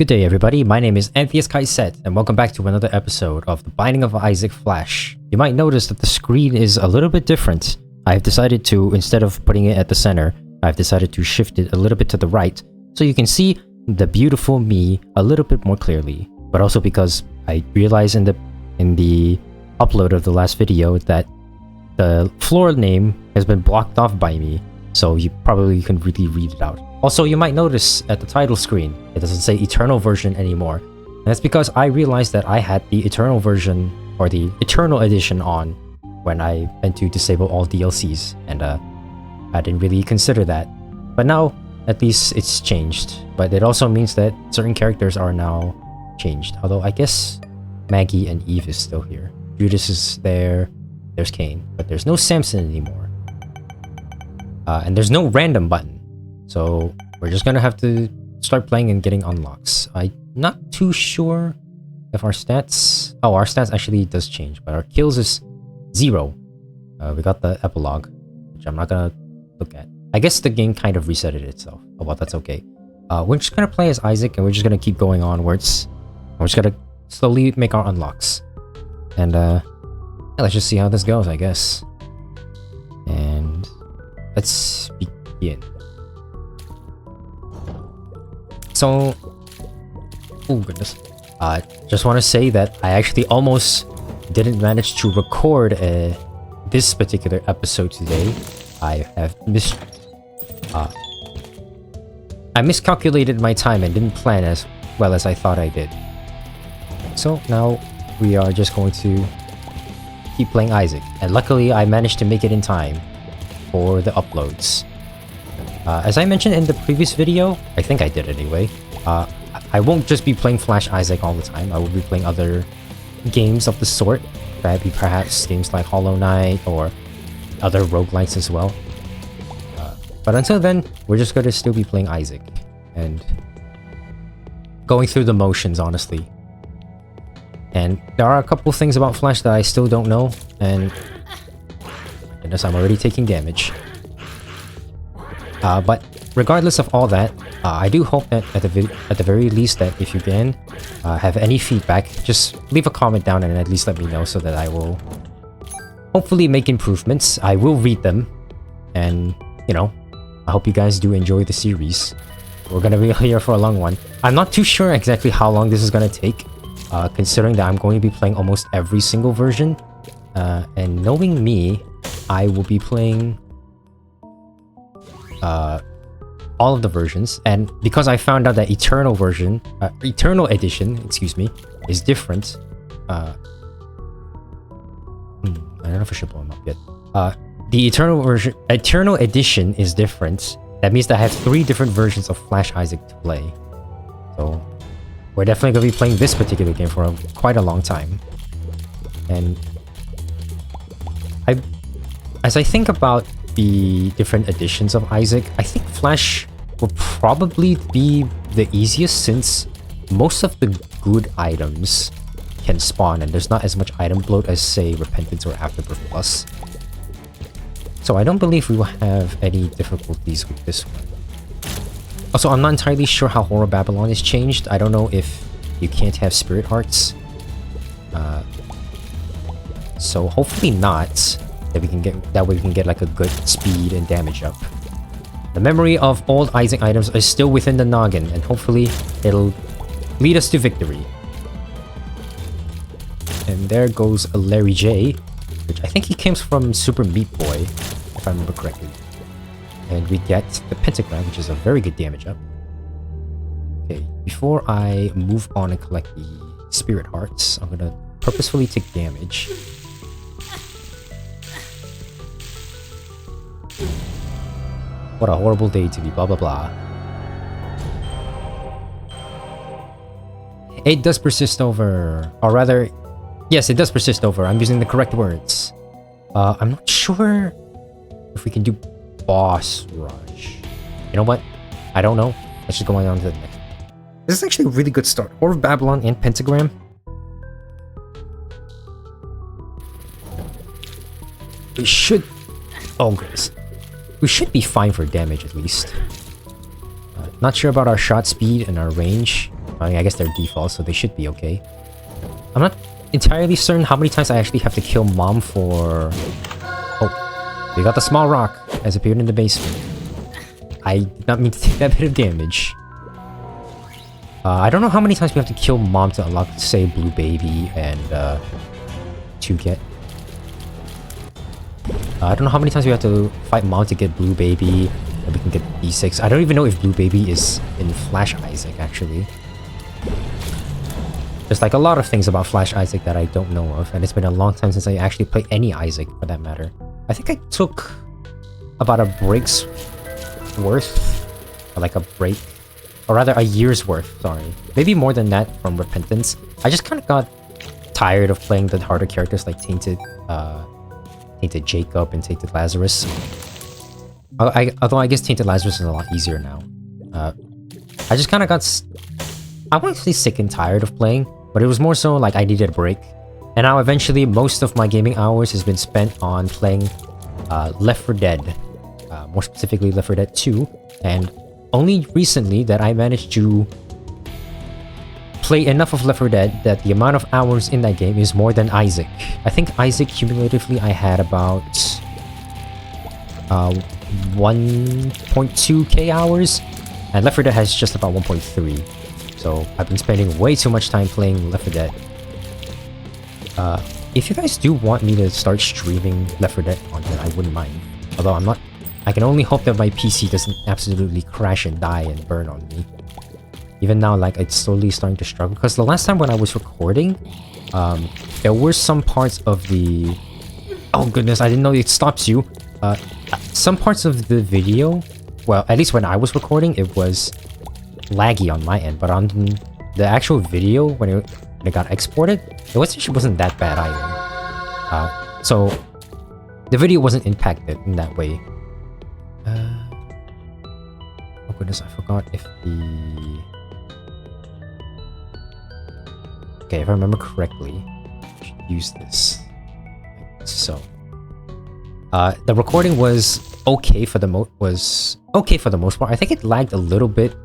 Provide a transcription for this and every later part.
Good day everybody, my name is Amphius Kaiset and welcome back to another episode of The Binding of Isaac Flash. You might notice that the screen is a little bit different. I've decided to, instead of putting it at the center, I've decided to shift it a little bit to the right so you can see the beautiful me a little bit more clearly. But also because I realized in the upload of the last video that the floor name has been blocked off by me, so you probably can really read it out. Also, you might notice at the title screen, it doesn't say Eternal version anymore. And that's because I realized that I had the Eternal version, or the Eternal edition on when I went to disable all DLCs, and I didn't really consider that. But now, at least it's changed. But it also means that certain characters are now changed. Although I guess Maggie and Eve is still here. Judas is there, there's Cain, but there's no Samson anymore. And there's no random button. So we're just gonna have to start playing and getting unlocks. I'm not too sure if our stats... Oh, our stats actually does change, but our kills is 0. We got the epilogue, which I'm not gonna look at. I guess the game kind of resetted itself. Oh well, that's okay. We're just gonna play as Isaac and we're just gonna keep going onwards. We're just gonna slowly make our unlocks. And yeah, let's just see how this goes, I guess. And let's begin. So, oh goodness, just want to say that I actually almost didn't manage to record this particular episode today. I miscalculated my time and didn't plan as well as I thought I did. So now we are just going to keep playing Isaac, and luckily I managed to make it in time for the uploads. As I mentioned in the previous video, I think I did anyway, I won't just be playing Flash Isaac all the time. I will be playing other games of the sort, perhaps games like Hollow Knight or other roguelites as well. But until then, we're just going to still be playing Isaac and going through the motions, honestly. And there are a couple things about Flash that I still don't know, and goodness, I'm already taking damage. But regardless of all that, I do hope that at the very least that if you can have any feedback, just leave a comment down and at least let me know so that I will hopefully make improvements. I will read them, and you know, I hope you guys do enjoy the series. We're gonna be here for a long one. I'm not too sure exactly how long this is gonna take, considering that I'm going to be playing almost every single version. And knowing me, I will be playing all of the versions, and because I found out that Eternal Edition, excuse me, is different. I don't know if I should blow them up yet. The Eternal Edition is different. That means that I have 3 different versions of Flash Isaac to play. So we're definitely going to be playing this particular game for quite a long time. And as I think about the different editions of Isaac, I think Flash will probably be the easiest since most of the good items can spawn and there's not as much item bloat as, say, Repentance or Afterbirth Plus. So I don't believe we will have any difficulties with this one. Also, I'm not entirely sure how Whore of Babylon is changed. I don't know if you can't have Spirit Hearts. So hopefully not. That way we can get like a good speed and damage up. The memory of old Isaac items is still within the noggin, and hopefully it'll lead us to victory. And there goes a Larry J, which I think he comes from Super Meat Boy, if I remember correctly. And we get the Pentagram, which is a very good damage up. Okay, before I move on and collect the Spirit Hearts, I'm gonna purposefully take damage. What a horrible day to be blah blah blah. It does persist over, or rather, yes, it does persist over. I'm using the correct words. I'm not sure if we can do Boss Rush. You know what? I don't know. Let's just go on to the next. This is actually a really good start. Whore of Babylon and Pentagram. We should... Oh, goodness. We should be fine for damage, at least. Not sure about our shot speed and our range. I mean, I guess they're default, so they should be okay. I'm not entirely certain how many times I actually have to kill Mom for... Oh, we got the small rock as appeared in the basement. I did not mean to take that bit of damage. I don't know how many times we have to kill Mom to unlock, say, Blue Baby and to get... I don't know how many times we have to fight Mom to get Blue Baby, and we can get B6. I don't even know if Blue Baby is in Flash Isaac, actually. There's like a lot of things about Flash Isaac that I don't know of, and it's been a long time since I actually played any Isaac, for that matter. I think I took about a break's worth, or like a break, or rather a year's worth, sorry. Maybe more than that from Repentance. I just kind of got tired of playing the harder characters like Tainted Jacob and Tainted Lazarus. Although I guess Tainted Lazarus is a lot easier now. I just kind of got... I wouldn't say sick and tired of playing, but it was more so like I needed a break. And now eventually most of my gaming hours has been spent on playing Left 4 Dead. More specifically Left 4 Dead 2. And only recently that I managed to play enough of Left 4 Dead that the amount of hours in that game is more than Isaac. I think Isaac cumulatively I had about 1.2k hours, and Left 4 Dead has just about 1.3. So I've been spending way too much time playing Left 4 Dead. If you guys do want me to start streaming Left 4 Dead content, I wouldn't mind. Although I'm not... I can only hope that my PC doesn't absolutely crash and die and burn on me. Even now, like, it's slowly starting to struggle. Because the last time when I was recording, there were some parts of the... Oh goodness, I didn't know it stops you. Some parts of the video... Well, at least when I was recording, it was laggy on my end. But on the actual video, when it got exported, it wasn't that bad either. So, the video wasn't impacted in that way. Oh goodness, I forgot if the... Okay, if I remember correctly, I should use this. Like so. The recording was okay for the most part. I think it lagged a little bit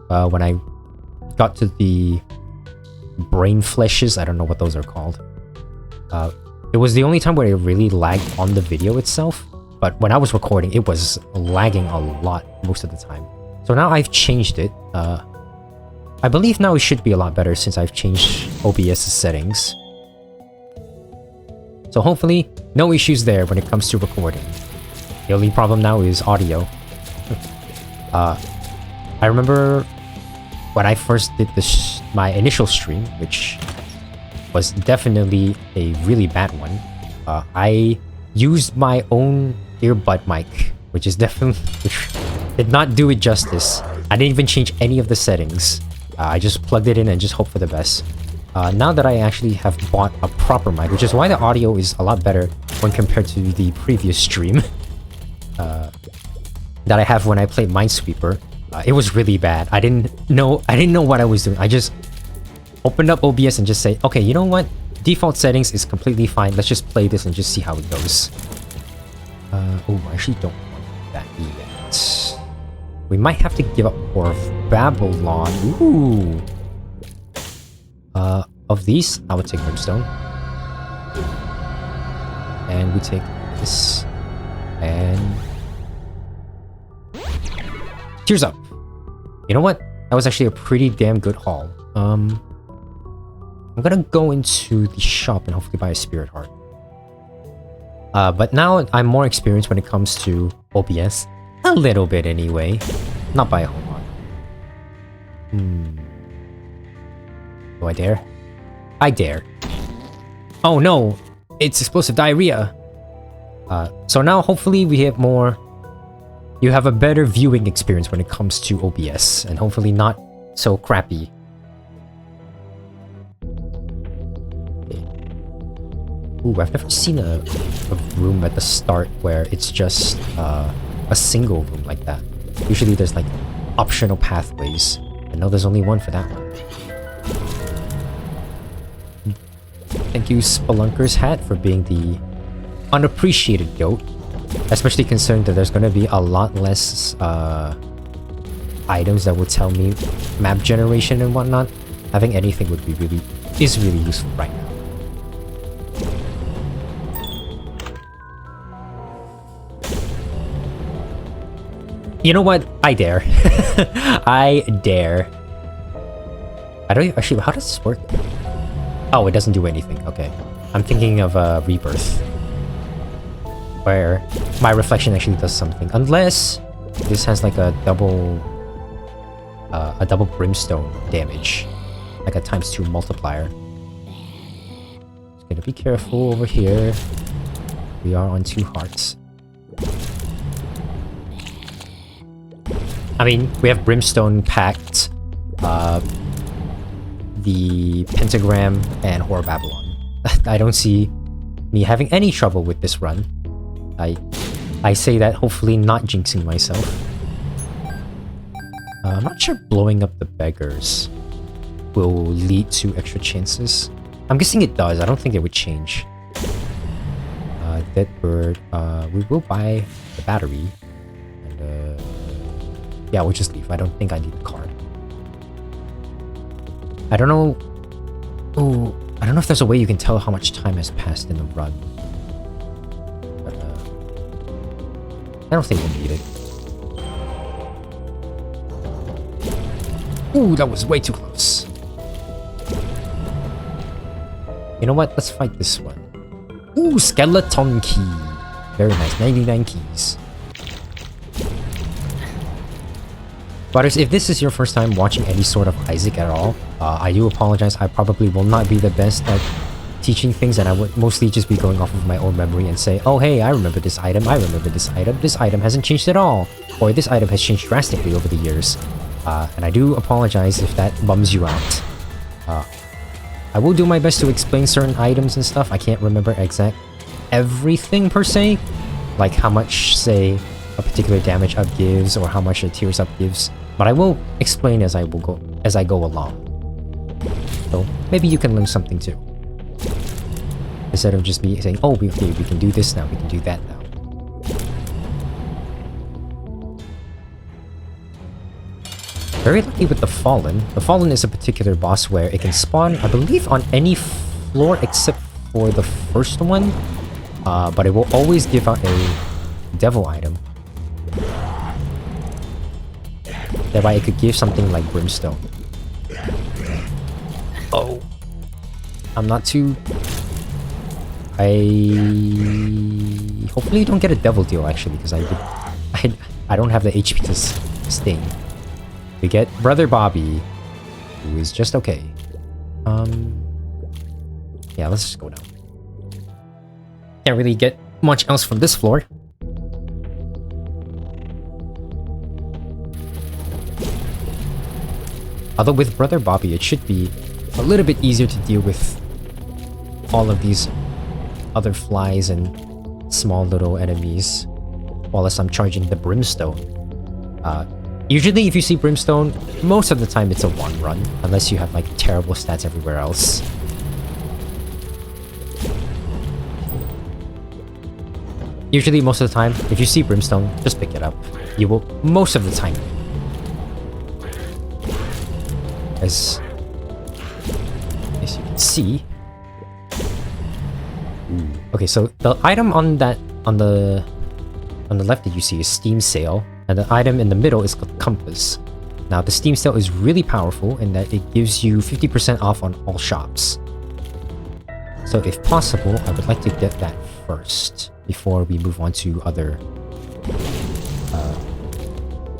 when I got to the brain fleshes. I don't know what those are called. It was the only time where it really lagged on the video itself. But when I was recording, it was lagging a lot most of the time. So now I've changed it. I believe now it should be a lot better since I've changed OBS settings. So hopefully, no issues there when it comes to recording. The only problem now is audio. I remember when I first did my initial stream, which was definitely a really bad one. I used my own earbud mic, which did not do it justice. I didn't even change any of the settings. I just plugged it in and just hoped for the best. Now that I actually have bought a proper mic, which is why the audio is a lot better when compared to the previous stream that I have when I played Minesweeper, it was really bad. I didn't know what I was doing. I just opened up OBS and just say, okay, you know what? Default settings is completely fine. Let's just play this and just see how it goes. Oh, I actually don't want that yet. We might have to give up Whore of Babylon. Ooh. Of these, I would take Brimstone. And we take this. And... Tears Up. You know what? That was actually a pretty damn good haul. I'm gonna go into the shop and hopefully buy a Spirit Heart. But now I'm more experienced when it comes to OBS. A little bit anyway. Not by a whole lot. Do I dare? I dare. Oh no! It's explosive diarrhea! So now hopefully we have more... You have a better viewing experience when it comes to OBS. And hopefully not so crappy. Ooh, I've never seen a room at the start where it's just a single room like that. Usually there's like optional pathways. I know there's only one for that one. Thank you, Spelunker's Hat, for being the unappreciated goat. Especially considering that there's gonna be a lot less items that will tell me map generation and whatnot. Having anything would be really useful right now. You know what? I dare. I dare. I don't actually. How does this work? Oh, it doesn't do anything. Okay, I'm thinking of Rebirth, where my reflection actually does something. Unless this has like a double brimstone damage, like a ×2 multiplier. Just gonna be careful over here. We are on 2 hearts. I mean, we have Brimstone Pact, the Pentagram, and Horror Babylon. I don't see me having any trouble with this run. I say that hopefully not jinxing myself. I'm not sure blowing up the beggars will lead to extra chances. I'm guessing it does. I don't think it would change. Dead bird. We will buy the battery. And, yeah, we'll just leave. I don't think I need the card. I don't know... Oh, I don't know if there's a way you can tell how much time has passed in the run. But, I don't think we'll need it. Ooh, that was way too close. You know what? Let's fight this one. Ooh, Skeleton Key. Very nice. 99 keys. Butters, if this is your first time watching any sort of Isaac at all, I do apologize. I probably will not be the best at teaching things, and I would mostly just be going off of my own memory and say, oh hey, I remember this item, this item hasn't changed at all, or this item has changed drastically over the years. And I do apologize if that bums you out. I will do my best to explain certain items and stuff. I can't remember everything per se, like how much, say, a particular damage up gives or how much a tears up gives, but I will explain as I go along. So maybe you can learn something too, instead of just me saying, oh, we can do this now, we can do that now. Very lucky with the Fallen. The Fallen is a particular boss where it can spawn, I believe, on any floor except for the first one, but it will always give out a devil item. Thereby it could give something like Brimstone. Oh. I'm not too... I hopefully don't get a devil deal actually, because I don't have the HP to sting. We get Brother Bobby, who is just okay. Yeah, let's just go down. Can't really get much else from this floor. Although with Brother Bobby, it should be a little bit easier to deal with all of these other flies and small little enemies, whilst I'm charging the Brimstone. Usually if you see Brimstone, most of the time it's a one run, unless you have like terrible stats everywhere else. Usually most of the time, if you see Brimstone, just pick it up. You will most of the time. As you can see. Ooh. Okay, so the item on the left that you see is Steam Sail, and the item in the middle is called Compass. Now the Steam Sail is really powerful in that it gives you 50% off on all shops. So if possible, I would like to get that first before we move on to other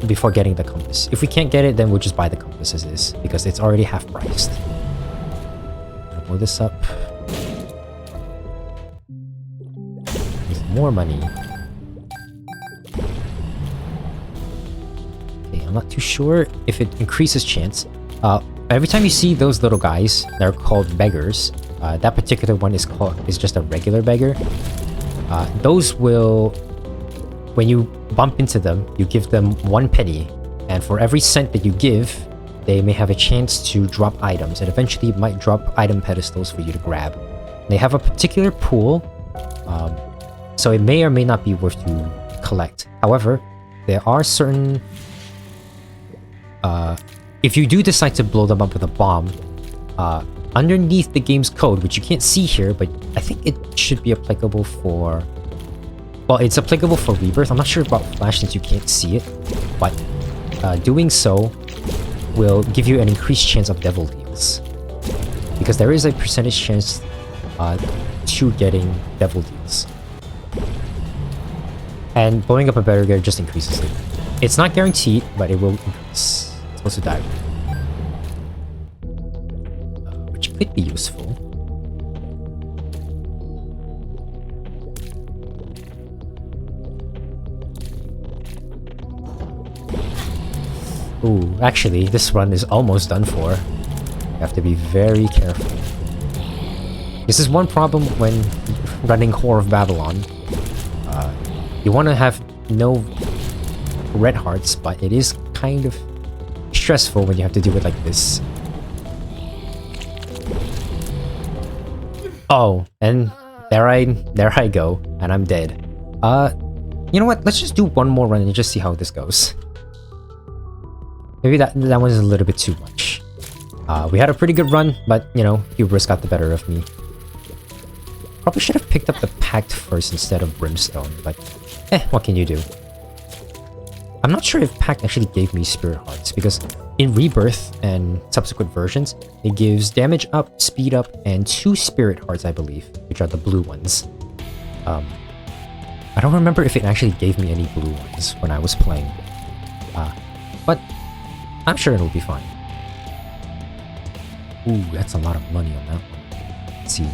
before getting the compass. If we can't get it, then we'll just buy the compass as is, because it's already half priced. I'll blow this up with more money. Okay, I'm not too sure if it increases chance. Every time you see those little guys, they're called beggars. That particular one is just a regular beggar. Those will, when you bump into them, you give them 1 penny, and for every cent that you give, they may have a chance to drop items, and eventually it might drop item pedestals for you to grab. They have a particular pool, so it may or may not be worth to collect. However, there are certain... if you do decide to blow them up with a bomb, underneath the game's code, which you can't see here, but I think it should be applicable for... Well, it's applicable for Rebirth. I'm not sure about Flash since you can't see it, but doing so will give you an increased chance of Devil Deals. Because there is a percentage chance to getting Devil Deals. And blowing up a barrier just increases it. It's not guaranteed, but it will increase. It's supposed to die. Which could be useful. Ooh, actually, this run is almost done for. You have to be very careful. This is one problem when running Whore of Babylon. You want to have no red hearts, but it is kind of stressful when you have to do it like this. Oh, and there I go, and I'm dead. You know what? Let's just do one more run and just see how this goes. Maybe that one is a little bit too much. We had a pretty good run, but you know, hubris got the better of me. Probably should have picked up the Pact first instead of Brimstone, but what can you do? I'm not sure if Pact actually gave me Spirit Hearts, because in Rebirth and subsequent versions, it gives damage up, speed up, and 2 Spirit Hearts, I believe, which are the blue ones. I don't remember if it actually gave me any blue ones when I was playing. But I'm sure it'll be fine. Ooh, that's a lot of money on that one. Let's see.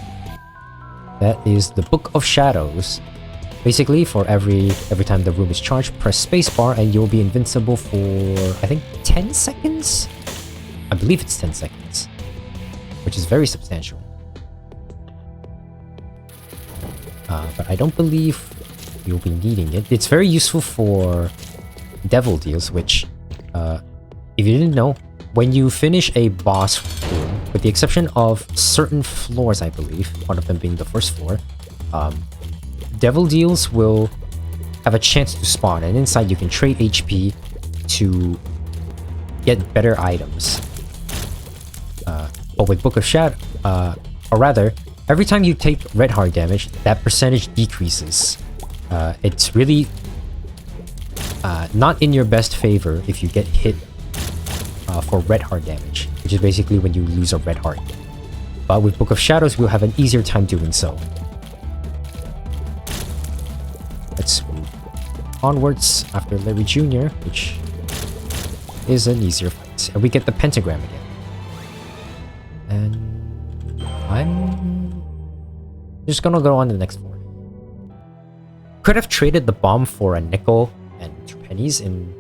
That is the Book of Shadows. Basically, for every time the room is charged, press spacebar and you'll be invincible for, I think, 10 seconds? I believe it's 10 seconds. Which is very substantial. But I don't believe you'll be needing it. It's very useful for Devil Deals, which, if you didn't know, when you finish a boss room, with the exception of certain floors, I believe, one of them being the first floor, Devil Deals will have a chance to spawn, and inside you can trade HP to get better items. But with Book of Shadow, or rather, every time you take red heart damage, that percentage decreases. It's really not in your best favor if you get hit for red heart damage, which is basically when you lose a red heart. But with Book of Shadows, we'll have an easier time doing so. Let's move onwards after Larry Jr., which is an easier fight. And we get the pentagram again. And I'm just gonna go on to the next floor. Could have traded the bomb for a nickel and 2 pennies in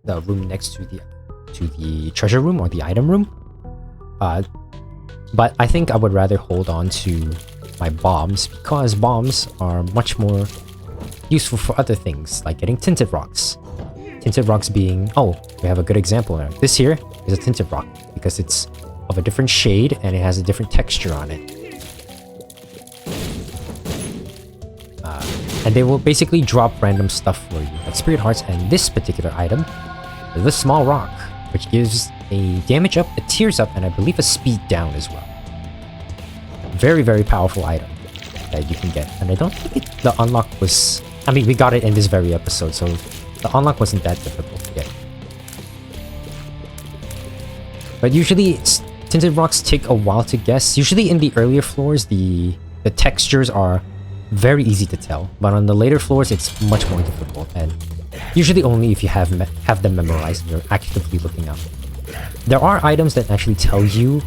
the room next to the treasure room or the item room. But I think I would rather hold on to my bombs, because bombs are much more useful for other things, like getting tinted rocks. Tinted rocks being... oh, we have a good example now. This here is a tinted rock, because it's of a different shade and it has a different texture on it. And they will basically drop random stuff for you, like Spirit Hearts, and this particular item, the Small Rock, which gives a damage up, a tears up, and I believe a speed down as well. Very, very powerful item that you can get. And I don't think the unlock was... I mean, we got it in this very episode, so the unlock wasn't that difficult to get. But usually, tinted rocks take a while to guess. Usually in the earlier floors, the textures are very easy to tell. But on the later floors, it's much more difficult. And usually only if you have them memorized and you're actively looking up. There are items that actually tell you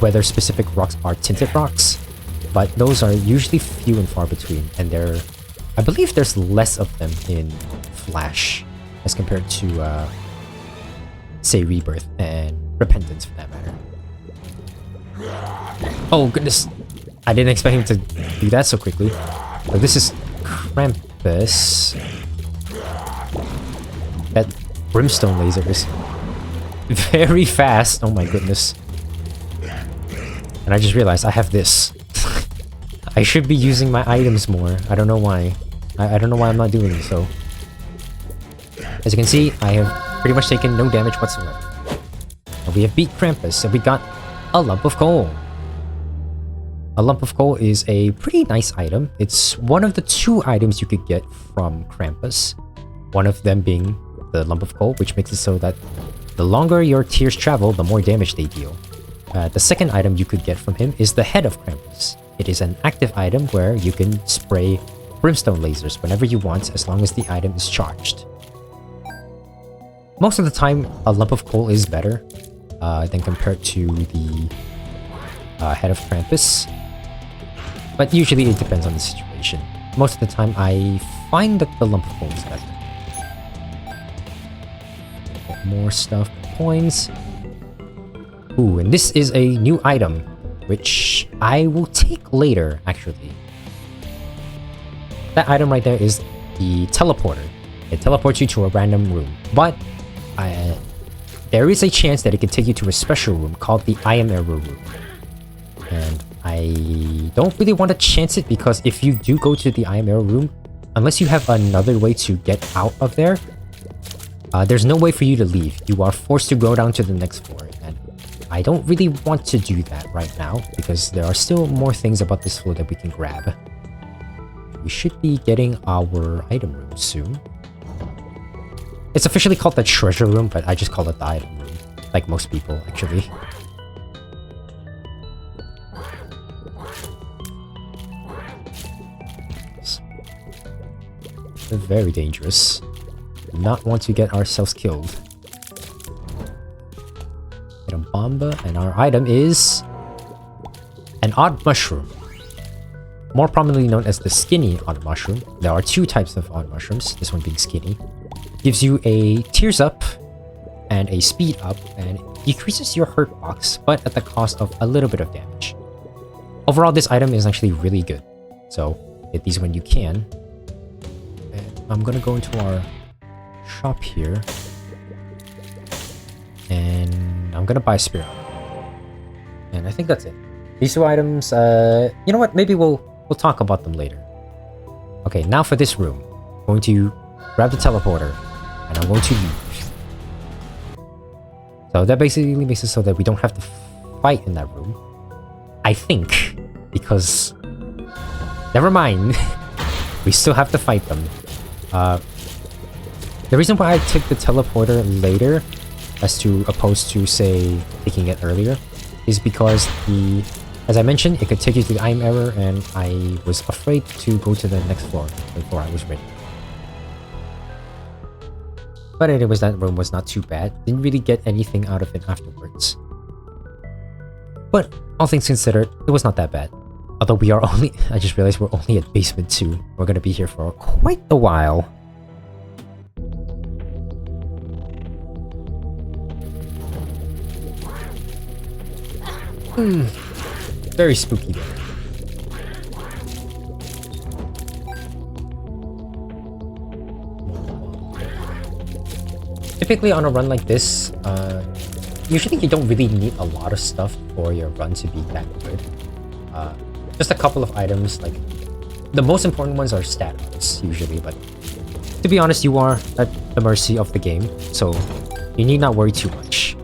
whether specific rocks are tinted rocks, but those are usually few and far between, and I believe there's less of them in Flash as compared to, say, Rebirth and Repentance for that matter. Oh goodness, I didn't expect him to do that so quickly. But this is Krampus. That brimstone laser is very fast. Oh my goodness. And I just realized I have this. I should be using my items more. I don't know why. I don't know why I'm not doing so. As you can see, I have pretty much taken no damage whatsoever. And we have beat Krampus, and we got a lump of coal. A lump of coal is a pretty nice item. It's one of the 2 items you could get from Krampus. One of them being the lump of coal, which makes it so that the longer your tears travel, the more damage they deal. The second item you could get from him is the head of Krampus. It is an active item where you can spray brimstone lasers whenever you want, as long as the item is charged. Most of the time, a lump of coal is better than compared to the head of Krampus. But usually it depends on the situation. Most of the time, I find that the lump of coal is better. Get more stuff, coins. Ooh, and this is a new item, which I will take later, actually. That item right there is the teleporter. It teleports you to a random room, but there is a chance that it can take you to a special room called the I Am Error room. And I don't really want to chance it, because if you do go to the I Am Error room, unless you have another way to get out of there, there's no way for you to leave. You are forced to go down to the next floor, and I don't really want to do that right now, because there are still more things about this floor that we can grab. We should be getting our item room soon. It's officially called the treasure room, but I just call it the item room, like most people, actually. Very dangerous. Do not want to get ourselves killed. Get a bomba, and our item is an odd mushroom. More prominently known as the skinny odd mushroom. There are 2 types of odd mushrooms, this one being skinny. Gives you a tears up and a speed up, and decreases your hurt box, but at the cost of a little bit of damage. Overall, this item is actually really good, so get these when you can. And I'm gonna go into our shop here, and I'm gonna buy a spirit. And I think that's it. These 2 items, you know what? Maybe we'll talk about them later. Okay, now for this room. I'm going to grab the teleporter, and I'm going to leave. So that basically makes it so that we don't have to fight in that room. I think, because... Never mind. We still have to fight them. The reason why I took the teleporter later, as opposed to, say, taking it earlier, is because as I mentioned, it could take you to the I Am Error, and I was afraid to go to the next floor before I was ready. But anyways, that room was not too bad. Didn't really get anything out of it afterwards. But all things considered, it was not that bad. Although we are only... I just realized we're only at basement 2. We're gonna be here for quite a while. Very spooky there. Typically on a run like this, usually you don't really need a lot of stuff for your run to be that good. Just a couple of items, like the most important ones are stat ups usually, but to be honest, you are at the mercy of the game, so you need not worry too much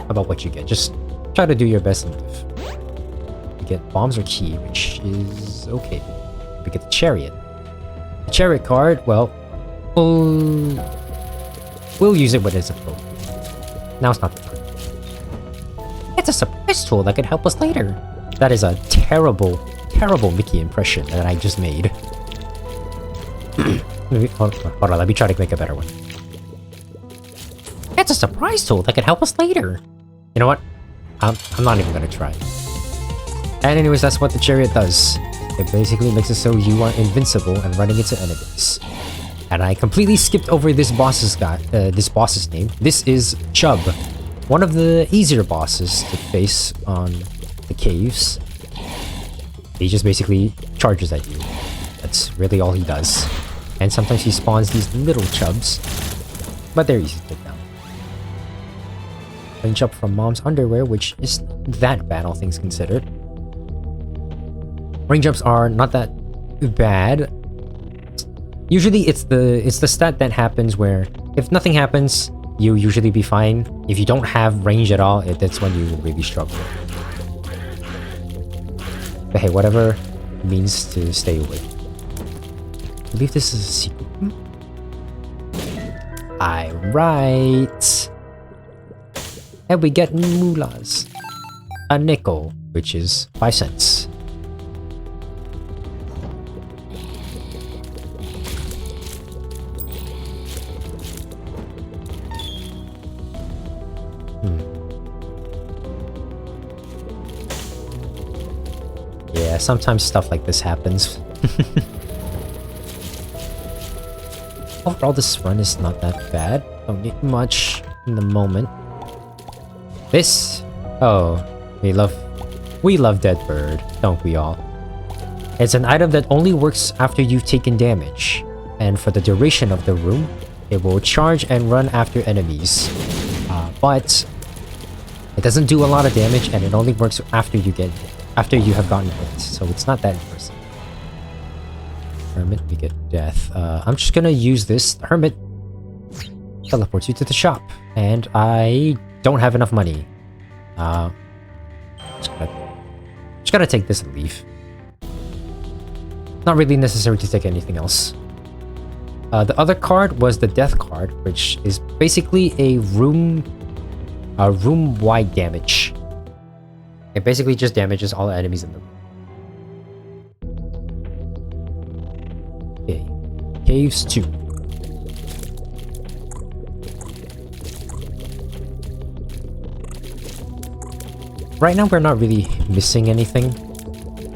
about what you get. Just try to do your best and live. You get bombs or key, which is okay. We get the chariot. The chariot card, well, we'll use it when it's appropriate. Now it's not the time. It's a surprise tool that could help us later. That is a terrible, terrible Mickey impression that I just made. Hold on, let me try to make a better one. It's a surprise tool that could help us later. You know what? I'm not even gonna try. And anyways, that's what the chariot does. It basically makes it so you are invincible and running into enemies. And I completely skipped over this boss's name. This is Chub, one of the easier bosses to face on the caves. He just basically charges at you. That's really all he does. And sometimes he spawns these little chubs, but they're easy to take down. Range up from Mom's underwear, which isn't that bad, all things considered. Range ups are not that bad. Usually it's the stat that happens where if nothing happens, you usually be fine. If you don't have range at all, that's when you really struggle. But hey, whatever means to stay away. I believe this is a secret room. Right. And we get moolahs. A nickel, which is 5 cents. Yeah, sometimes stuff like this happens. Overall, this run is not that bad. Don't need much in the moment. This... Oh, we love Dead Bird, don't we all? It's an item that only works after you've taken damage. And for the duration of the room, it will charge and run after enemies. But it doesn't do a lot of damage, and it only works after you have gotten hit. So it's not that impressive. Hermit, we get death. I'm just gonna use this. The Hermit teleports you to the shop, and I don't have enough money. Just gotta take this and leave. Not really necessary to take anything else. The other card was the death card, which is basically a room-wide damage. It basically just damages all the enemies in the room. Okay. Caves 2. Right now we're not really missing anything.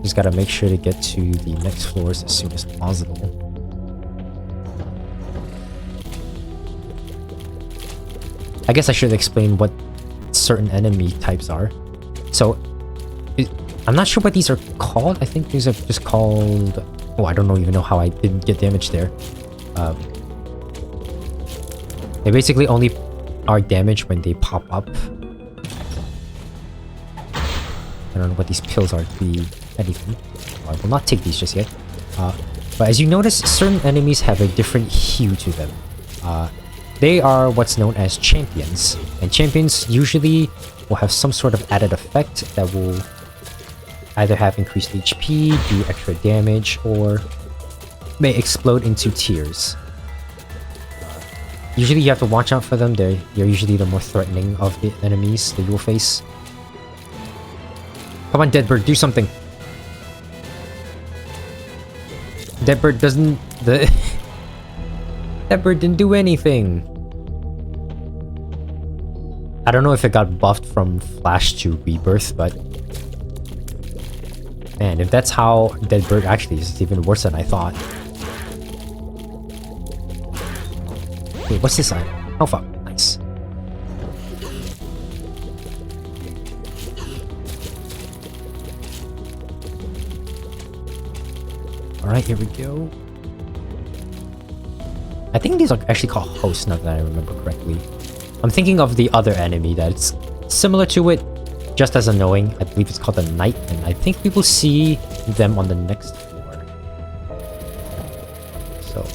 Just gotta make sure to get to the next floors as soon as possible. I guess I should explain what certain enemy types are. So, I'm not sure what these are called. I think these are just called... Oh, I don't even know how I didn't get damaged there. They basically only are damaged when they pop up. I don't know what these pills are to be anything. I will not take these just yet. But as you notice, certain enemies have a different hue to them. They are what's known as champions. And champions usually will have some sort of added effect that will either have increased HP, do extra damage, or may explode into tears. Usually you have to watch out for them. They're usually the more threatening of the enemies that you will face. Come on, Deadbird, do something. Deadbird doesn't... Deadbird didn't do anything. I don't know if it got buffed from Flash to Rebirth, but... Man, if that's how Deadbird actually is, it's even worse than I thought. Wait, what's this item? Alpha. Nice. Alright, here we go. I think these are actually called hosts, now that I remember correctly. I'm thinking of the other enemy that's similar to it, just as annoying. I believe it's called the Knight, and I think we will see them on the next floor. So,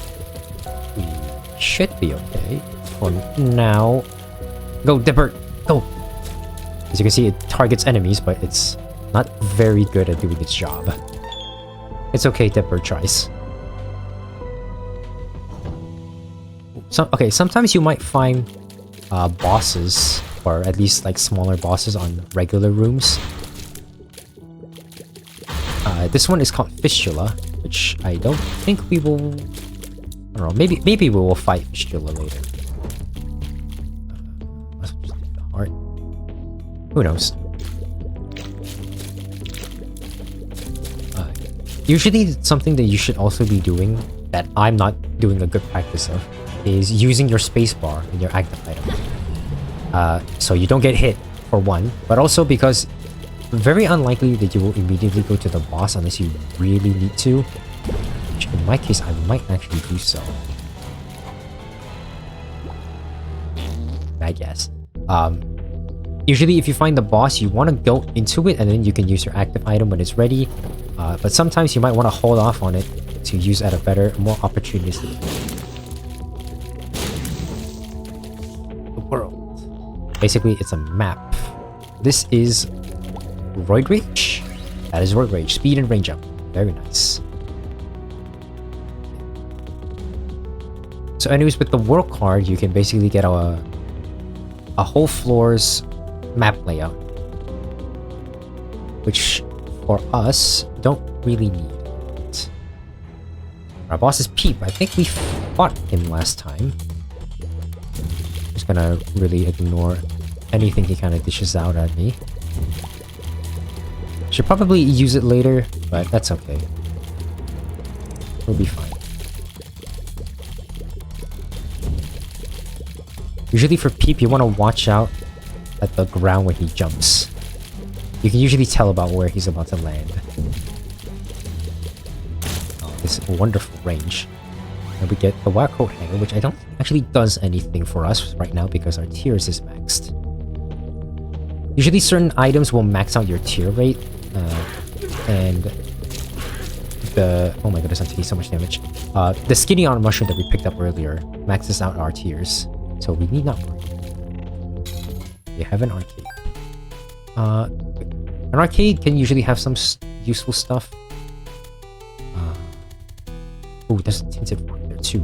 we should be okay for now. Go, Deadbird! Go! As you can see, it targets enemies, but it's not very good at doing its job. It's okay, Deadbird tries. Okay, sometimes you might find bosses, or at least like smaller bosses on regular rooms. This one is called Fistula, which I don't think we will... I don't know, maybe we will fight Fistula later. Let's just take the heart. Who knows? Usually something that you should also be doing, that I'm not doing a good practice of, is using your spacebar in your active item. So you don't get hit, for one, but also because very unlikely that you will immediately go to the boss unless you really need to. Which in my case, I might actually do so. I guess. Usually if you find the boss, you want to go into it and then you can use your active item when it's ready. But sometimes you might want to hold off on it to use at a better, more opportunistic world. Basically, it's a map. This is Roid Reach. That is word rage. Speed and range up. Very nice. So anyways, with the world card, you can basically get a whole floor's map layout, which for us don't really need it. Our boss is Peep. I think we fought him last time. Just gonna really ignore anything he kind of dishes out at me. Should probably use it later, but that's okay. We'll be fine. Usually for Peep, you want to watch out at the ground when he jumps. You can usually tell about where he's about to land. Oh, this wonderful range. And we get the Wild Coat Hanger, which I don't think actually does anything for us right now because our tiers is maxed. Usually certain items will max out your tier rate, and the... oh my goodness, I'm taking so much damage. The Skinny Arm Mushroom that we picked up earlier maxes out our tiers, so we need not worry. We have an arcade. An arcade can usually have some useful stuff. Oh, there's a tinted rock there too.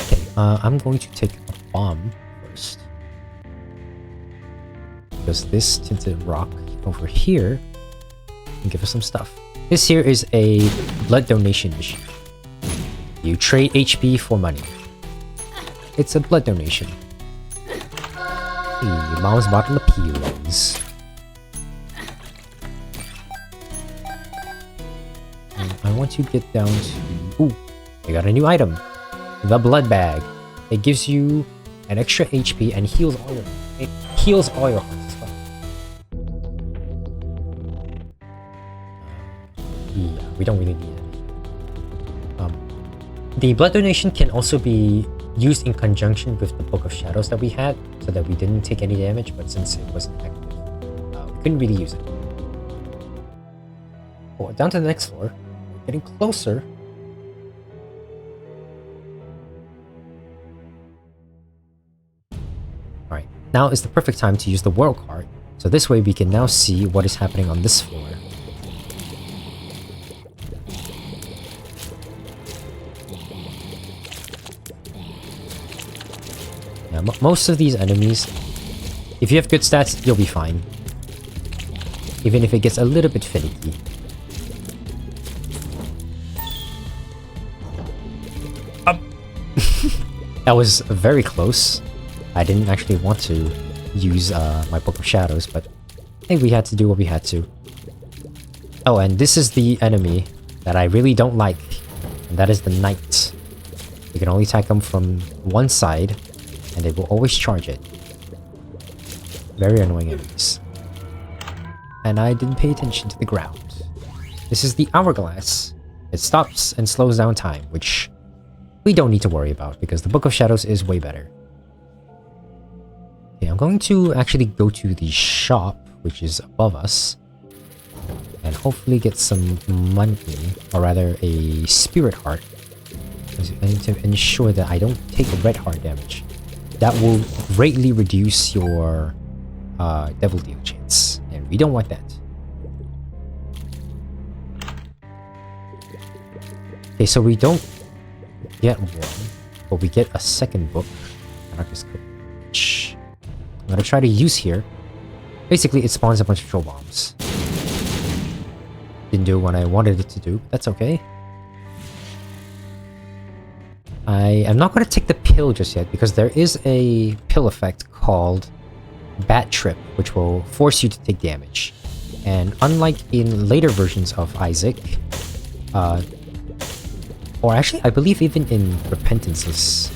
Okay, I'm going to take a bomb first. Because this tinted rock over here can give us some stuff. This here is a blood donation machine. You trade HP for money. It's a blood donation. Hey, Mom's bottle of peelings. I want to get down to... ooh, I got a new item. The blood bag. It gives you an extra HP and heals all your... it heals all your hearts as well. Yeah, we don't really need it. The blood donation can also be used in conjunction with the Book of Shadows that we had, so that we didn't take any damage, but since it wasn't active, we couldn't really use it. Oh, down to the next floor. We're getting closer. Alright, now is the perfect time to use the world card, so this way we can now see what is happening on this floor. Yeah, most of these enemies, if you have good stats, you'll be fine. Even if it gets a little bit finicky. That was very close. I didn't actually want to use my Book of Shadows, but hey, we had to do what we had to. Oh, and this is the enemy that I really don't like, and that is the Knight. You can only attack them from one side, and they will always charge it. Very annoying enemies. And I didn't pay attention to the ground. This is the Hourglass. It stops and slows down time, which we don't need to worry about because the Book of Shadows is way better. Okay, I'm going to actually go to the shop, which is above us, and hopefully get some money, or rather a spirit heart. I need to ensure that I don't take a red heart damage. That will greatly reduce your devil deal chance, and we don't want that. Okay, so we don't get one, but we get a second book. Anarchist Coach. I'm gonna try to use here. Basically, it spawns a bunch of troll bombs. Didn't do what I wanted it to do, but that's okay. I am not going to take the pill just yet because there is a pill effect called Bat Trip, which will force you to take damage. And unlike in later versions of Isaac, or actually I believe even in Repentance is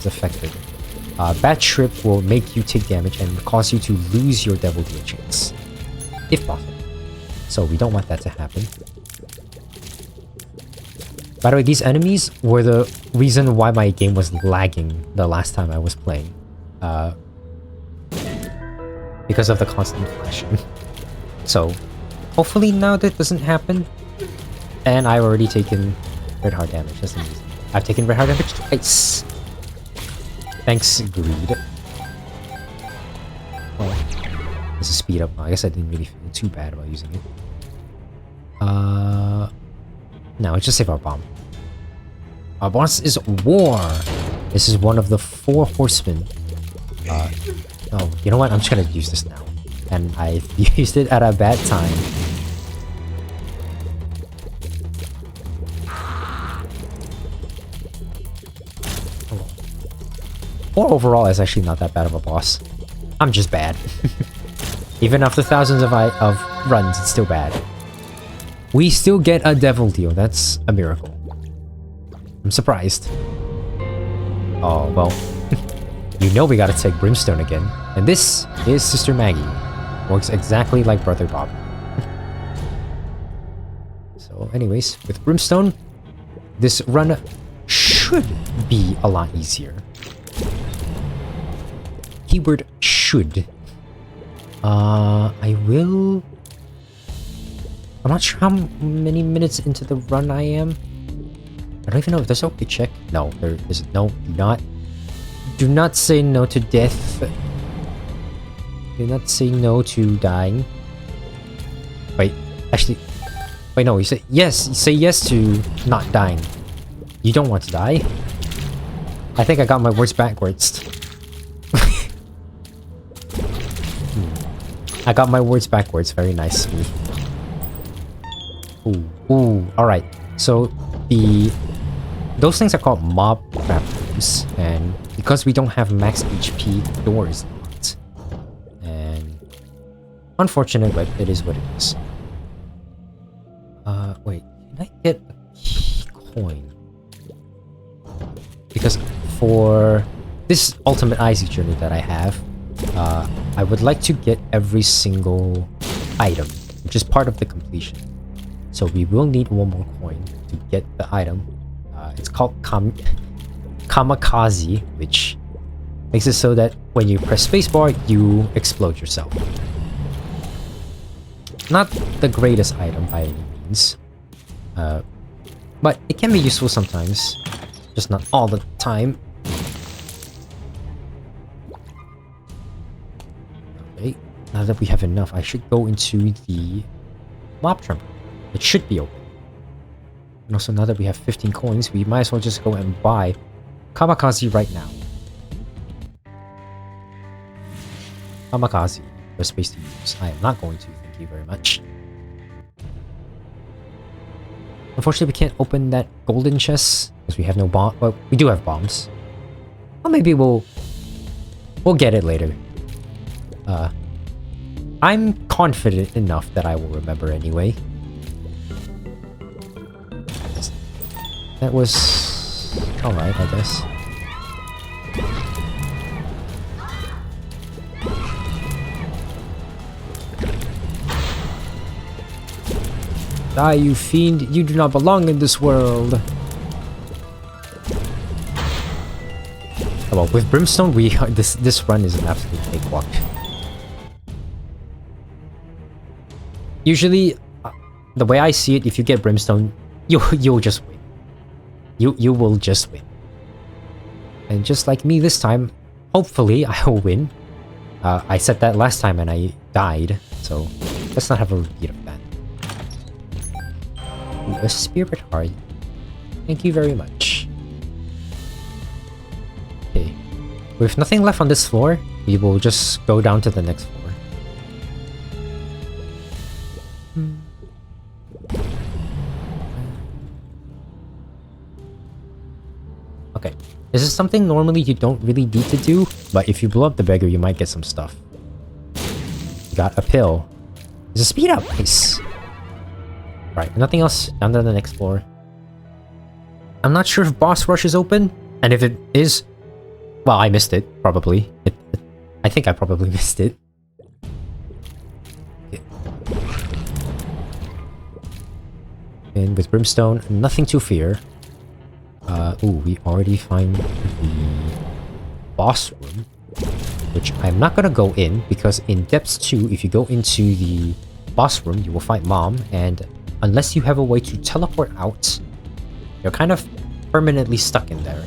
affected, Bat Trip will make you take damage and cause you to lose your Devil Deal chance, if possible. So we don't want that to happen. By the way, these enemies were the reason why my game was lagging the last time I was playing. Because of the constant flashing. So, hopefully now that doesn't happen. And I've already taken red heart damage. That's amazing. I've taken red heart damage twice. Thanks, Greed. Oh, This is speed up. I guess I didn't really feel too bad about using it. No, let's just save our bomb. Our boss is War. This is one of the 4 horsemen. Oh, you know what? I'm just gonna use this now. And I used it at a bad time. War overall is actually not that bad of a boss. I'm just bad. Even after thousands of runs, it's still bad. We still get a Devil Deal. That's a miracle. I'm surprised. Oh, well. You know we gotta take Brimstone again. And this is Sister Maggie. Works exactly like Brother Bob. So anyways, with Brimstone, this run should be a lot easier. Keyword should. I will... I'm not sure how many minutes into the run I am. I don't even know if there's a way to check. No, there is no. Do not say no to death. Do not say no to dying. Wait, actually, wait, no. You say yes. You say yes to not dying. You don't want to die. I think I got my words backwards. I got my words backwards. Very nice. Ooh. All right. So those things are called mob trap rooms, and because we don't have max HP, the door is locked. And unfortunate, but it is what it is. Wait, can I get a key coin? Because for this ultimate Isaac journey that I have, I would like to get every single item, which is part of the completion. So we will need one more coin to get the item. It's called Kamikaze, which makes it so that when you press spacebar, you explode yourself. Not the greatest item by any means, but it can be useful sometimes, just not all the time. Okay, now that we have enough, I should go into the mob trap. It should be open. And also, now that we have 15 coins, we might as well just go and buy Kamikaze right now. Kamikaze. There's space to use. I am not going to, thank you very much. Unfortunately, we can't open that golden chest because we have no bomb. Well, we do have bombs. Well, maybe we'll get it later. I'm confident enough that I will remember anyway. That was alright, I guess. Die, you fiend! You do not belong in this world! Oh, well, with Brimstone, this run is an absolute cakewalk. Usually, the way I see it, if you get Brimstone, you'll just win. You will just win. And just like me this time, hopefully I will win. I said that last time and I died, so let's not have a repeat of that. Ooh, a spirit heart. Thank you very much. Okay. With nothing left on this floor, we will just go down to the next floor. Okay, this is something normally you don't really need to do, but if you blow up the beggar, you might get some stuff. Got a pill. There's a speed up. Nice. Right, nothing else down to the next floor. I'm not sure if boss rush is open, and if it is, well, I missed it, probably. I think I probably missed it. Okay. And with Brimstone, nothing to fear. Ooh, we already find the boss room, which I'm not gonna go in, because in Depths 2, if you go into the boss room, you will fight Mom, and unless you have a way to teleport out, you're kind of permanently stuck in there.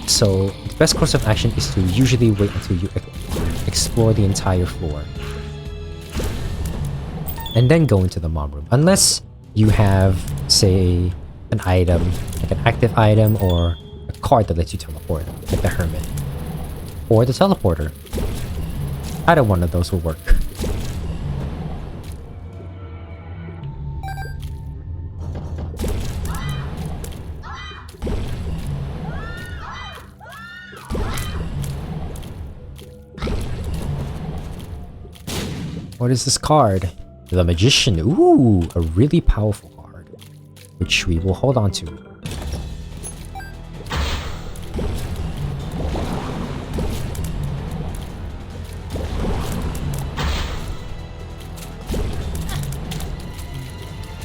So, the best course of action is to usually wait until you explore the entire floor. And then go into the mom room. Unless you have, say, an item, like an active item or a card that lets you teleport, like the Hermit. Or the teleporter. Either one of those will work. What is this card? The Magician. Ooh, a really powerful card, which we will hold on to.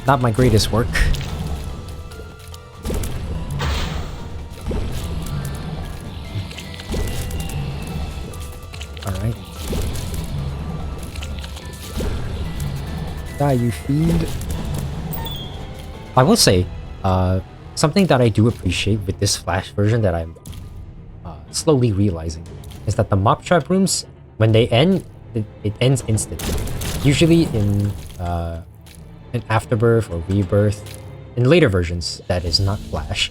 Not my greatest work. Alright. Die, you fiend. I will say, something that I do appreciate with this Flash version that I'm slowly realizing is that the mob trap rooms, when they end, it ends instantly. Usually in Afterbirth or Rebirth, in later versions that is not Flash,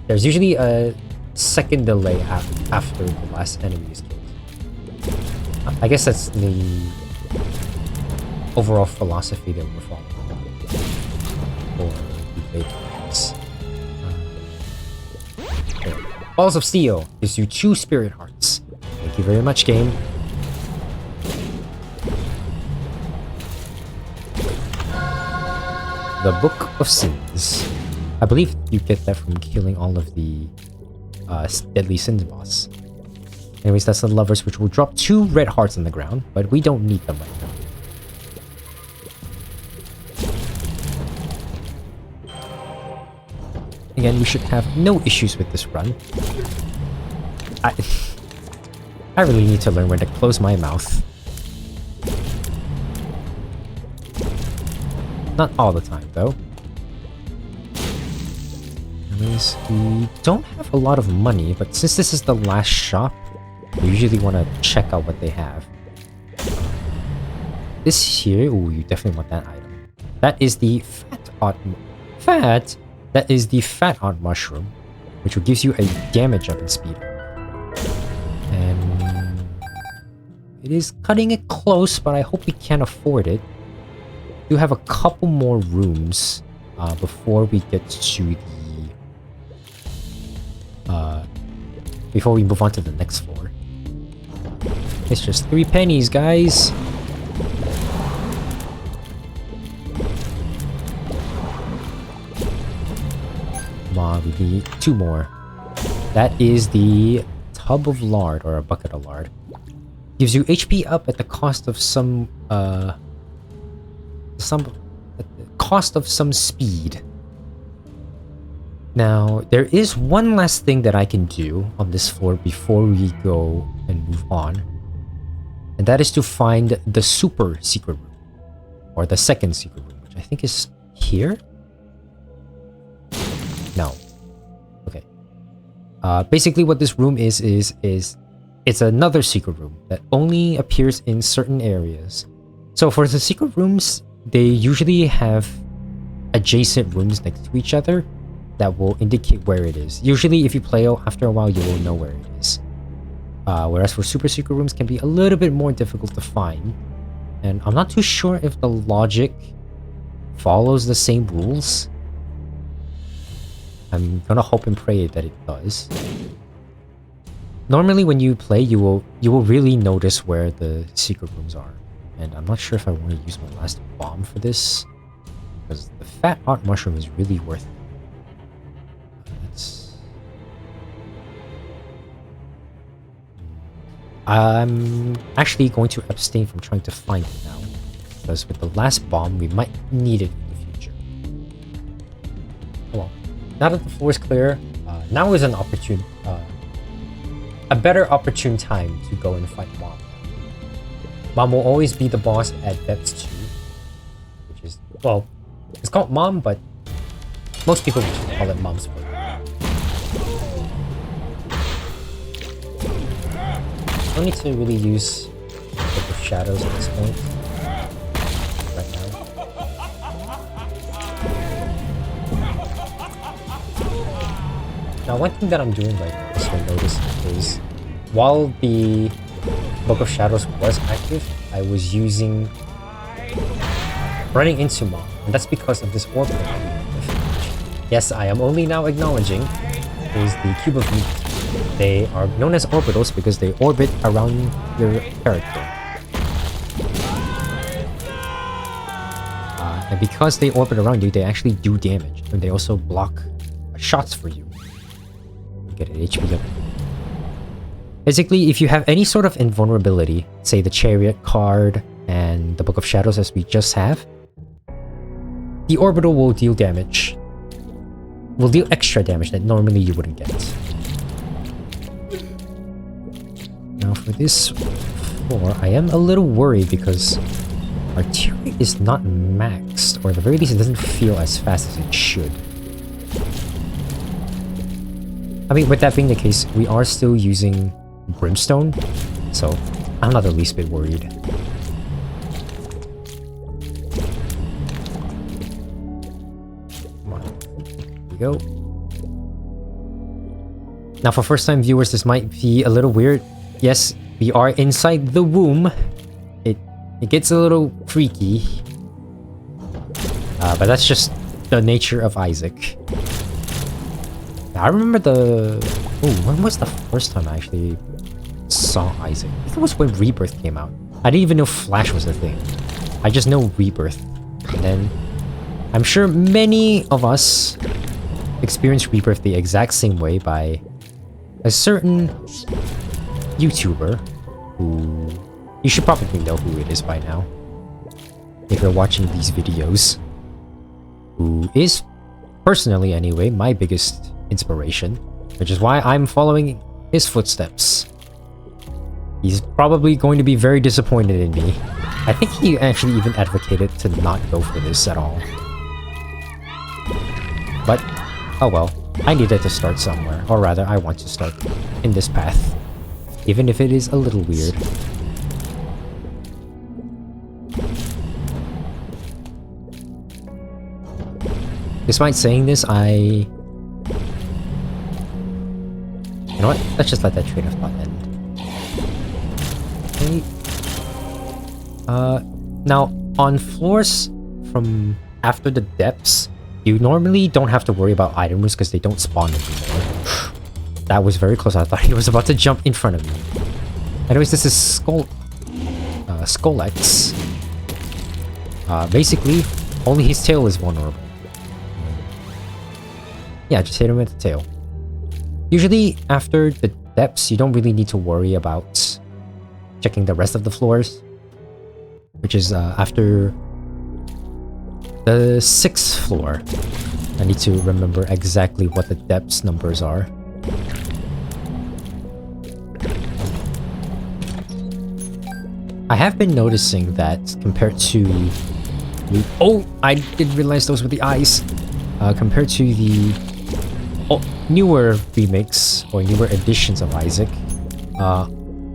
there's usually a second delay after the last enemy is killed. I guess that's the overall philosophy that we're following for the later games. Balls of Steel gives you 2 Spirit Hearts. Thank you very much, game. The Book of Sins. I believe you get that from killing all of the Deadly Sins boss. Anyways, that's the Lovers, which will drop 2 red hearts on the ground, but we don't need them right now. Again, we should have no issues with this run. I really need to learn when to close my mouth. Not all the time, though. Anyways, we don't have a lot of money, but since this is the last shop, we usually want to check out what they have. This here, ooh, you definitely want that item. That is the That is the Fat Aunt Mushroom, which will gives you a damage up in speed. And it is cutting it close, but I hope we can afford it. We do have a couple more rooms before we get to the before we move on to the next floor. It's just 3 pennies, guys. Come on, we need 2 more. That is the Tub of Lard, or a Bucket of Lard. Gives you HP up at the cost of some speed. Now, there is one last thing that I can do on this floor before we go and move on. And that is to find the super secret room. Or the second secret room, which I think is here? No. Okay. Basically what this room is it's another secret room that only appears in certain areas. So for the secret rooms, they usually have adjacent rooms next to each other that will indicate where it is. Usually if you play after a while, you will know where it is. Whereas for super secret rooms can be a little bit more difficult to find. And I'm not too sure if the logic follows the same rules. I'm gonna hope and pray that it does. Normally when you play, you will really notice where the secret rooms are. And I'm not sure if I want to use my last bomb for this, because the Fat Aunt Mushroom is really worth it. I'm actually going to abstain from trying to find it now, because with the last bomb, we might need it in the future. Oh well. Now that the floor is clear, now is an a better opportune time to go and fight Mom. Mom will always be the boss at Depths 2, which is, well, it's called Mom, but most people would call it Mom's Foot. Don't need to really use Shadows at this point. Right now. Now, one thing that I'm doing right now, as you'll notice, is while the Book of Shadows was active, I was running into Mom, and that's because of this orbital. Yes, I am only now acknowledging is the Cube of Meat. They are known as orbitals because they orbit around your character. And because they orbit around you, they actually do damage, and they also block shots for you. Get an HP up. Basically, if you have any sort of invulnerability, say the Chariot card and the Book of Shadows as we just have, the orbital will deal damage. Will deal extra damage that normally you wouldn't get. Now for this floor, I am a little worried because Artillery is not maxed, or at the very least it doesn't feel as fast as it should. I mean, with that being the case, we are still using Brimstone, so I'm not the least bit worried. Go. Now for first time viewers, this might be a little weird. Yes, we are inside the womb. It gets a little freaky. But that's just the nature of Isaac. Now, I remember when was the first time I actually saw Isaac? I think it was when Rebirth came out. I didn't even know Flash was a thing. I just know Rebirth. And then I'm sure many of us experienced Rebirth the exact same way by a certain YouTuber who you should probably know who it is by now if you're watching these videos, who is personally anyway my biggest inspiration, which is why I'm following his footsteps. He's probably going to be very disappointed in me. I think he actually even advocated to not go for this at all. But oh well, I needed to start somewhere, or rather I want to start in this path, even if it is a little weird. Despite saying this, you know what? Let's just let that train of thought end. Okay. Now, on floors from after the depths, you normally don't have to worry about item rooms because they don't spawn anymore. That was very close. I thought he was about to jump in front of me. Anyways, this is Skullx. Basically, only his tail is vulnerable. Yeah, just hit him with the tail. Usually, after the depths, you don't really need to worry about checking the rest of the floors, which is after the 6th floor. I need to remember exactly what the depths numbers are. I have been noticing that compared to oh, I didn't realize those were the eyes. Compared to the newer remakes or newer editions of Isaac,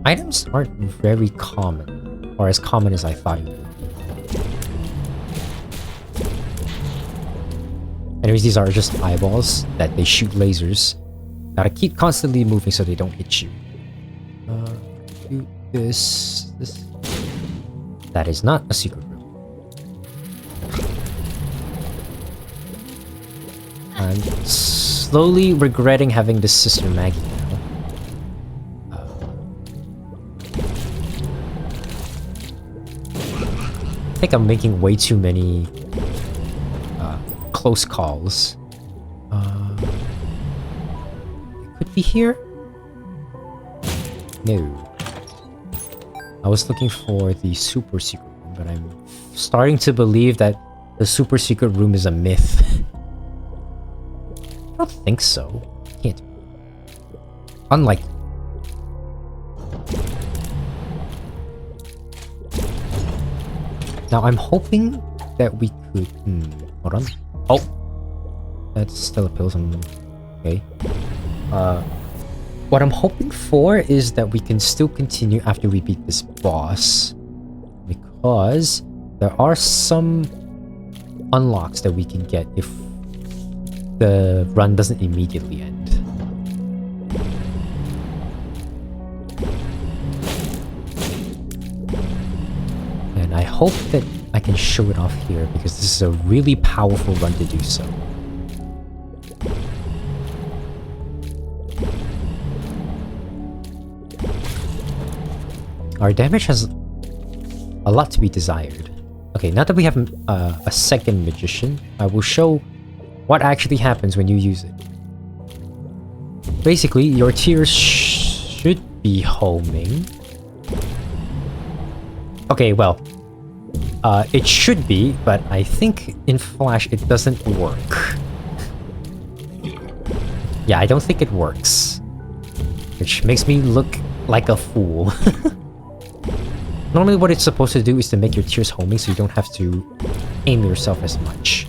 items aren't very common, or as common as I thought it would be. Anyways, these are just eyeballs that they shoot lasers. Gotta keep constantly moving so they don't hit you. Shoot this. That is not a secret room. I'm slowly regretting having this Sister Maggie now. I think I'm making way too many close calls. It could be here? No. I was looking for the super secret room, but I'm starting to believe that the super secret room is a myth. I don't think so. Can't. Unlikely. Now I'm hoping that we could. Hold on. Oh, that's still a pilsum. Okay. What I'm hoping for is that we can still continue after we beat this boss because there are some unlocks that we can get if the run doesn't immediately end. And I hope that I can show it off here because this is a really powerful run to do so. Our damage has a lot to be desired. Okay, now that we have a second magician, I will show what actually happens when you use it. Basically, your tears should be homing. Okay, well, it should be, but I think in Flash it doesn't work. Yeah, I don't think it works. Which makes me look like a fool. Normally what it's supposed to do is to make your tears homing so you don't have to aim yourself as much.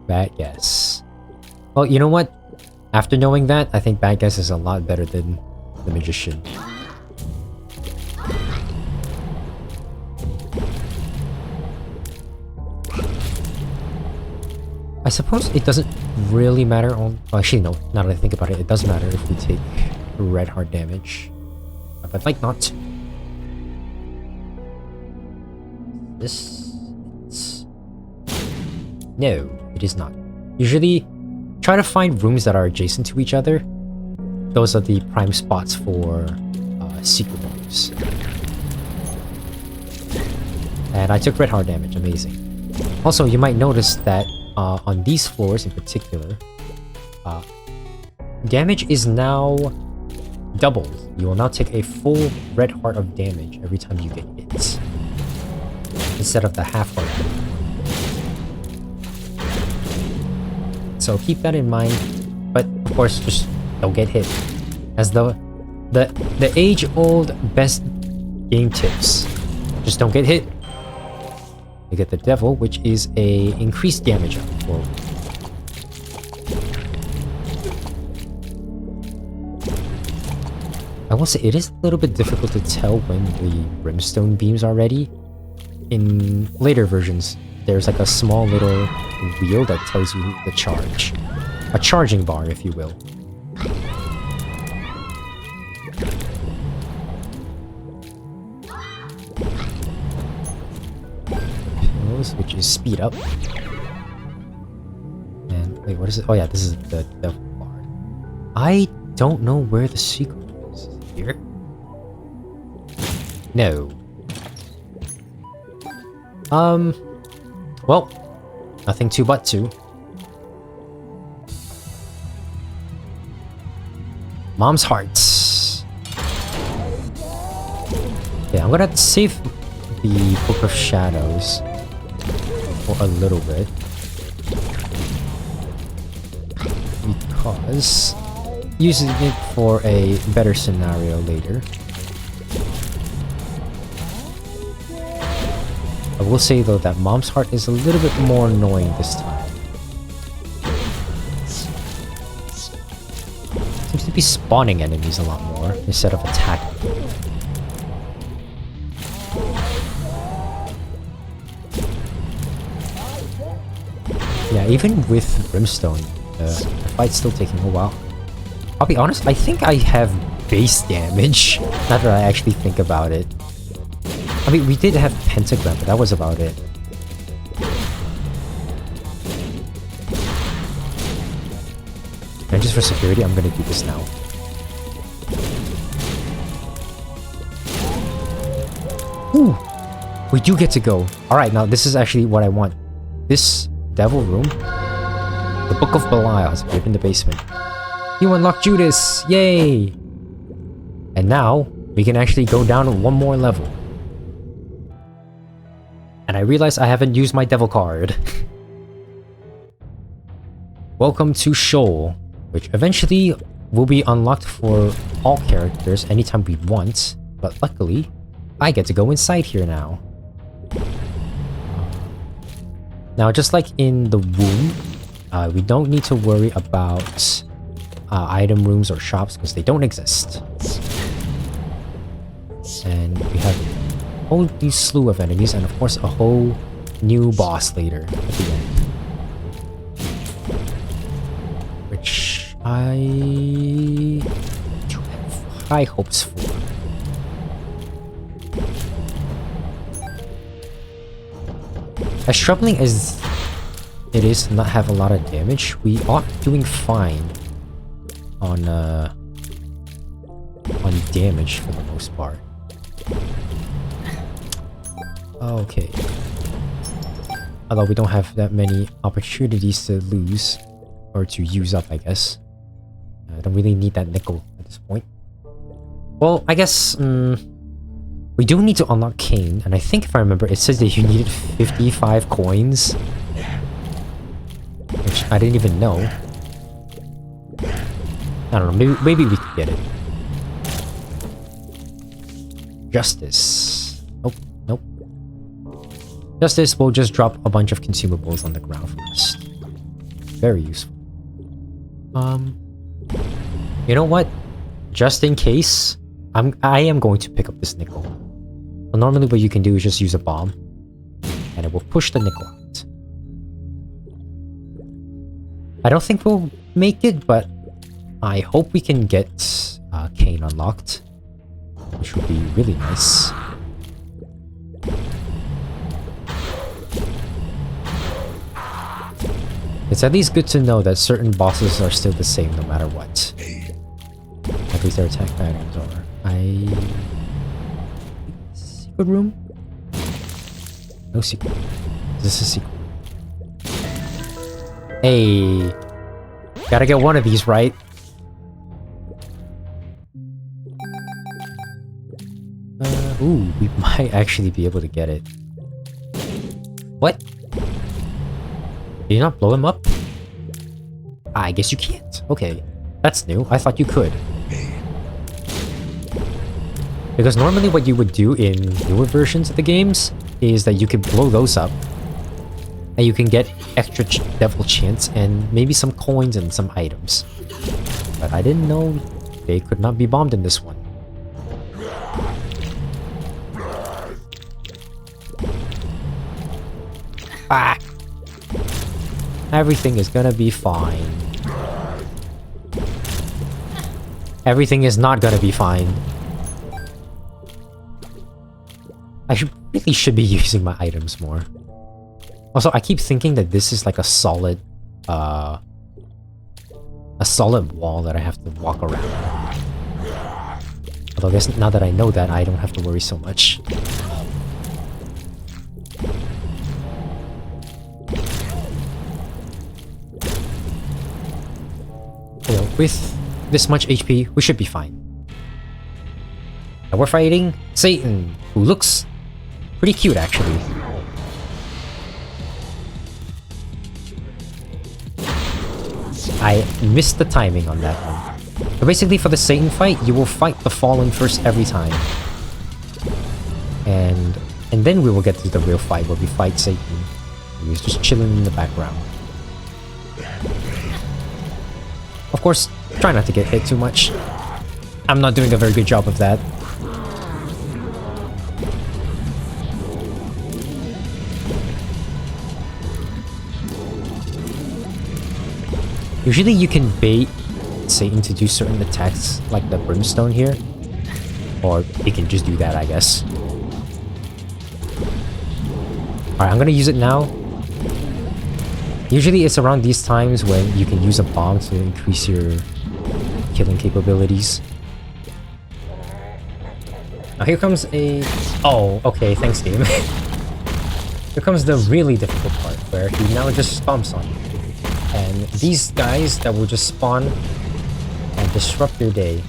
Bad guess. Well, you know what? After knowing that, I think Bad Guess is a lot better than the Magician. I suppose it doesn't really matter on... Well, actually, no. Now that I think about it, it does matter if we take red heart damage. But I'd like not to. This... No, it is not. Usually, try to find rooms that are adjacent to each other. Those are the prime spots for secret rooms. And I took red heart damage, amazing. Also, you might notice that on these floors in particular, damage is now doubled. You will now take a full red heart of damage every time you get hit, instead of the half heart. So keep that in mind, but of course just don't get hit. As the age-old best game tips, just don't get hit. You get the Devil, which is a increased damage up for. I will say it is a little bit difficult to tell when the Brimstone beams are ready. In later versions, there's like a small little wheel that tells you the charge. A charging bar, if you will. Which is speed up. And wait, what is it? Oh yeah, this is the Devil bar. I don't know where the secret is. Is it here? No. Well, nothing to but to. Mom's hearts. Yeah, I'm gonna save the Book of Shadows for a little bit, because using it for a better scenario later. I will say though that Mom's Heart is a little bit more annoying this time. Seems to be spawning enemies a lot more instead of attacking. Yeah, even with Brimstone, the fight's still taking a while. I'll be honest, I think I have base damage, now that I actually think about it. I mean, we did have Pentagram, but that was about it. And just for security, I'm gonna do this now. Ooh! We do get to go. Alright, now this is actually what I want. This Devil room, the Book of Belial has appeared in the basement. You unlocked Judas! Yay! And now, we can actually go down one more level. And I realize I haven't used my Devil card. Welcome to Sheol, which eventually will be unlocked for all characters anytime we want, but luckily, I get to go inside here now. Now, just like in the womb, we don't need to worry about item rooms or shops because they don't exist. And we have a whole new slew of enemies, and of course a whole new boss later at the end. Which I do have high hopes for. As troubling as it is to not have a lot of damage, we are doing fine on damage for the most part. Okay. Although we don't have that many opportunities to lose or to use up, I guess. I don't really need that nickel at this point. Well, I guess we do need to unlock Cain, and I think if I remember, it says that you needed 55 coins. Which I didn't even know. I don't know, maybe we could get it. Justice. Nope. Justice will just drop a bunch of consumables on the ground for us. Very useful. You know what? Just in case, I am going to pick up this nickel. Well, normally what you can do is just use a bomb, and it will push the nickel out. I don't think we'll make it, but I hope we can get Cain unlocked, which would be really nice. It's at least good to know that certain bosses are still the same no matter what. At least their attack patterns are. Secret room? No secret. Is this a secret? Hey! Gotta get one of these right. Ooh, we might actually be able to get it. What? Did you not blow him up? I guess you can't. Okay. That's new. I thought you could. Because normally what you would do in newer versions of the games is that you can blow those up. And you can get extra devil chance and maybe some coins and some items. But I didn't know they could not be bombed in this one. Ah! Everything is gonna be fine. Everything is not gonna be fine. I really should be using my items more. Also, I keep thinking that this is like a solid wall that I have to walk around. Although I guess now that I know that, I don't have to worry so much. Well, with this much HP, we should be fine. And we're fighting Satan, who looks pretty cute actually. I missed the timing on that one. But basically for the Satan fight, you will fight the Fallen first every time. And then we will get to the real fight where we fight Satan. He's just chilling in the background. Of course, try not to get hit too much. I'm not doing a very good job of that. Usually you can bait Satan to do certain attacks like the brimstone here. Or he can just do that, I guess. Alright, I'm gonna use it now. Usually it's around these times when you can use a bomb to increase your killing capabilities. Now here comes a... Oh, okay, thanks game. Here comes the really difficult part where he now just stomps on you. And these guys that will just spawn and disrupt your day.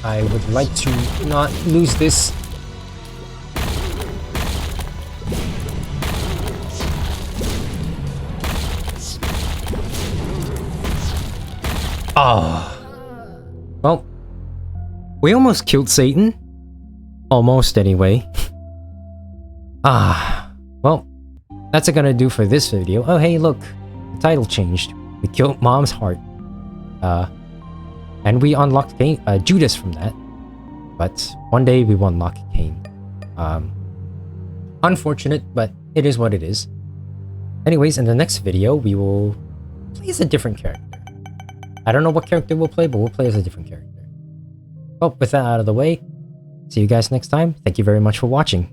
I would like to not lose this. Oh. Well, we almost killed Satan. Almost, anyway. Well, that's gonna do for this video. Oh, hey, look. the title changed. We killed Mom's heart. And we unlocked Judas from that. But one day we will unlock Cain. Unfortunate, but it is what it is. Anyways, in the next video, we will play as a different character. I don't know what character we'll play, but we'll play as a different character. Well, with that out of the way, see you guys next time. Thank you very much for watching.